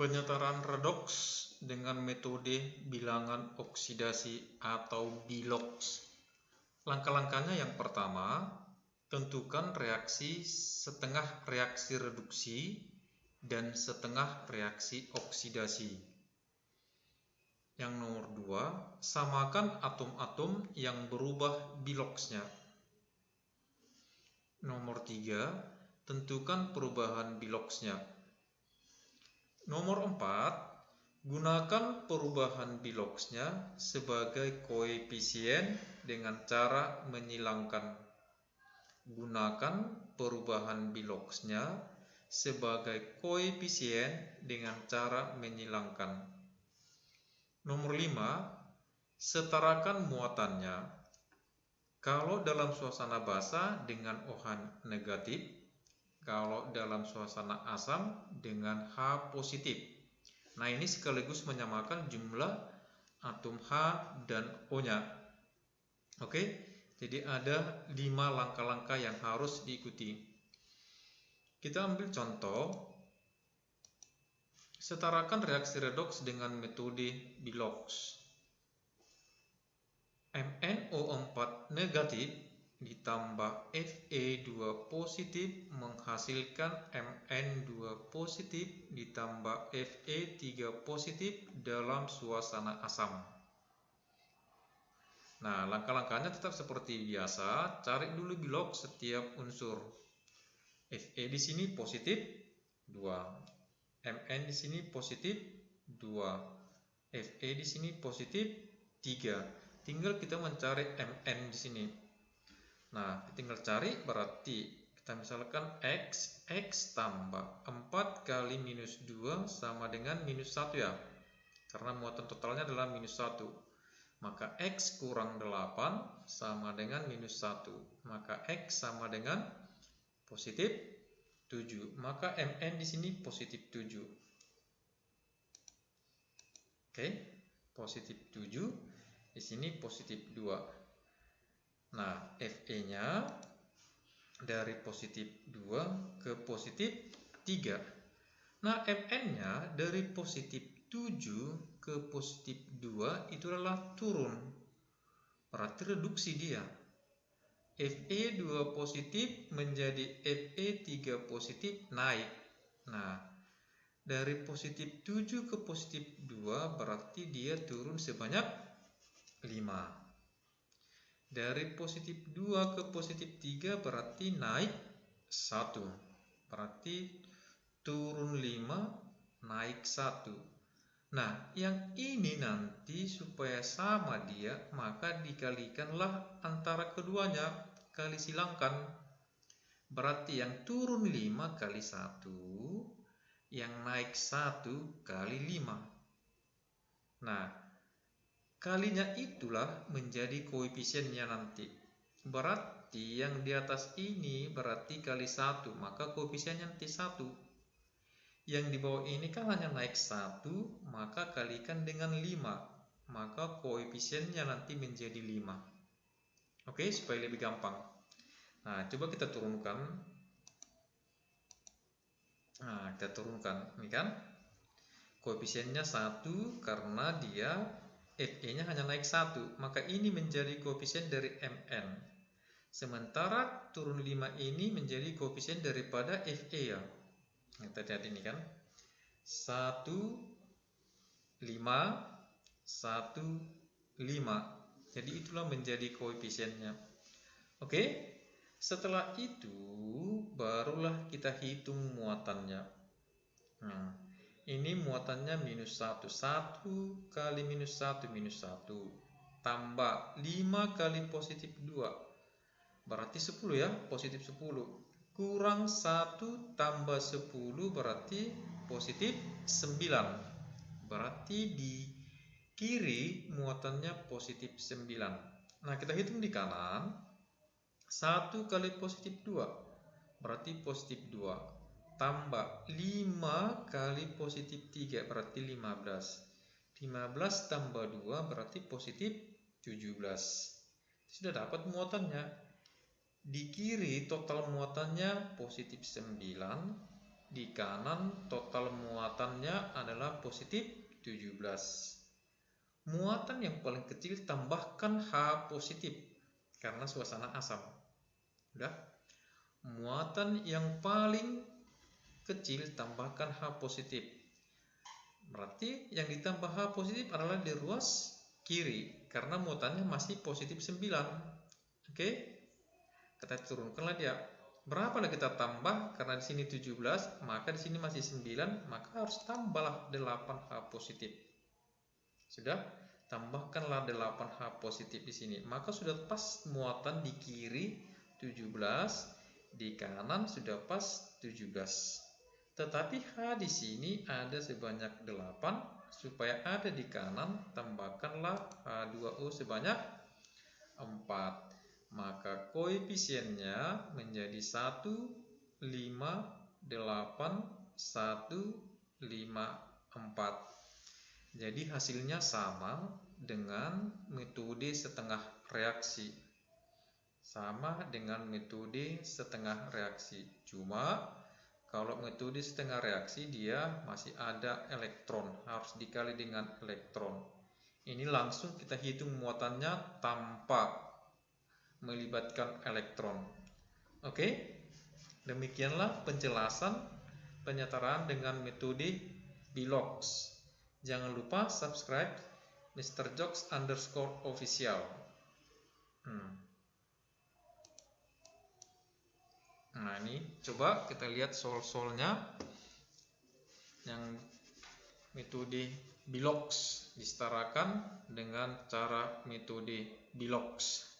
Penyetaraan redoks dengan metode bilangan oksidasi atau biloks. Langkah-langkahnya yang pertama, tentukan reaksi setengah reaksi reduksi dan setengah reaksi oksidasi. Yang nomor 2, samakan atom-atom yang berubah biloksnya. Nomor 3, tentukan perubahan biloksnya. Nomor 4, gunakan perubahan biloksnya sebagai koefisien dengan cara menyilangkan. Gunakan perubahan biloksnya sebagai koefisien dengan cara menyilangkan. Nomor 5, setarakan muatannya. Kalau dalam suasana basa dengan OH negatif, kalau dalam suasana asam dengan H positif. Nah, ini sekaligus menyamakan jumlah atom H dan O-nya. Oke, jadi ada 5 langkah-langkah yang harus diikuti. Kita ambil contoh. Setarakan reaksi redoks dengan metode biloks. MnO4 negatif ditambah Fe2 positif menghasilkan Mn2 positif ditambah Fe3 positif dalam suasana asam. Nah, langkah-langkahnya tetap seperti biasa. Cari dulu biloks setiap unsur. Fe di sini positif 2, Mn di sini positif 2, Fe di sini positif 3. Tinggal kita mencari Mn di sini. Nah, tinggal cari berarti kita misalkan X tambah 4 kali minus 2 sama dengan minus 1 ya. Karena muatan totalnya adalah minus 1. Maka X kurang 8 sama dengan minus 1. Maka X sama dengan positif 7. Maka Mn di sini positif 7. Oke, positif 7. Di sini positif 2. Nah, Fe-nya dari positif 2 ke positif 3. Nah, Mn-nya dari positif 7 ke positif 2 itu adalah turun. Berarti reduksi dia. Fe2 positif menjadi Fe3 positif naik. Nah, dari positif 7 ke positif 2 berarti dia turun sebanyak 5. Dari positif 2 ke positif 3 berarti naik 1. Berarti turun 5, naik 1. Nah, yang ini nanti supaya sama dia, maka dikalikanlah antara keduanya, kali silangkan. Berarti yang turun 5 kali 1, yang naik 1 kali 5. Nah, kalinya itulah menjadi koefisiennya nanti. Berarti yang di atas ini berarti kali 1, maka koefisiennya nanti 1. Yang di bawah ini kan hanya naik 1, maka kalikan dengan 5. Maka koefisiennya nanti menjadi 5. Oke, supaya lebih gampang. Nah, coba kita turunkan. Nah, kita turunkan. Ini kan koefisiennya 1 karena dia Fe-nya hanya naik 1, maka ini menjadi koefisien dari Mn. Sementara turun 5 ini menjadi koefisien daripada Fe ya. Kita lihat ini kan. 1, 5, 1, 5. Jadi itulah menjadi koefisiennya. Oke. Setelah itu barulah kita hitung muatannya. Nah, ini muatannya minus 1. 1 kali minus 1, minus 1. Tambah 5 kali positif 2. Berarti 10 ya, positif 10. Kurang 1 tambah 10 berarti positif 9. Berarti di kiri muatannya positif 9. Nah, kita hitung di kanan. 1 kali positif 2. Berarti positif 2. Tambah 5 kali positif 3 berarti 15. 15 tambah 2 berarti positif 17. Sudah dapat muatannya. Di kiri total muatannya positif 9. Di kanan total muatannya adalah positif 17. Muatan yang paling kecil tambahkan H positif karena suasana asam. Udah. Muatan yang paling kecil tambahkan H positif. Berarti yang ditambah H positif adalah di ruas kiri karena muatannya masih positif 9. Oke? Kita turunkanlah dia. Berapa lagi kita tambah? Karena di sini 17, maka di sini masih 9, maka harus tambahlah 8H positif. Sudah? Tambahkanlah 8H positif di sini. Maka sudah pas muatan di kiri 17, di kanan sudah pas 17. Tetapi H di sini ada sebanyak 8, supaya ada di kanan tambahkanlah H2O sebanyak 4. Maka koefisiennya menjadi 1, 5, 8, 1, 5, 4. Jadi hasilnya sama dengan metode setengah reaksi. Sama dengan metode setengah reaksi. Cuma kalau metode setengah reaksi dia masih ada elektron, harus dikali dengan elektron. Ini langsung kita hitung muatannya tanpa melibatkan elektron. Oke, demikianlah penjelasan penyetaraan dengan metode Bilox. Jangan lupa subscribe mrjokes_official. Nah ini coba kita lihat soal-soalnya yang metode Bilox disetarakan dengan cara metode Bilox.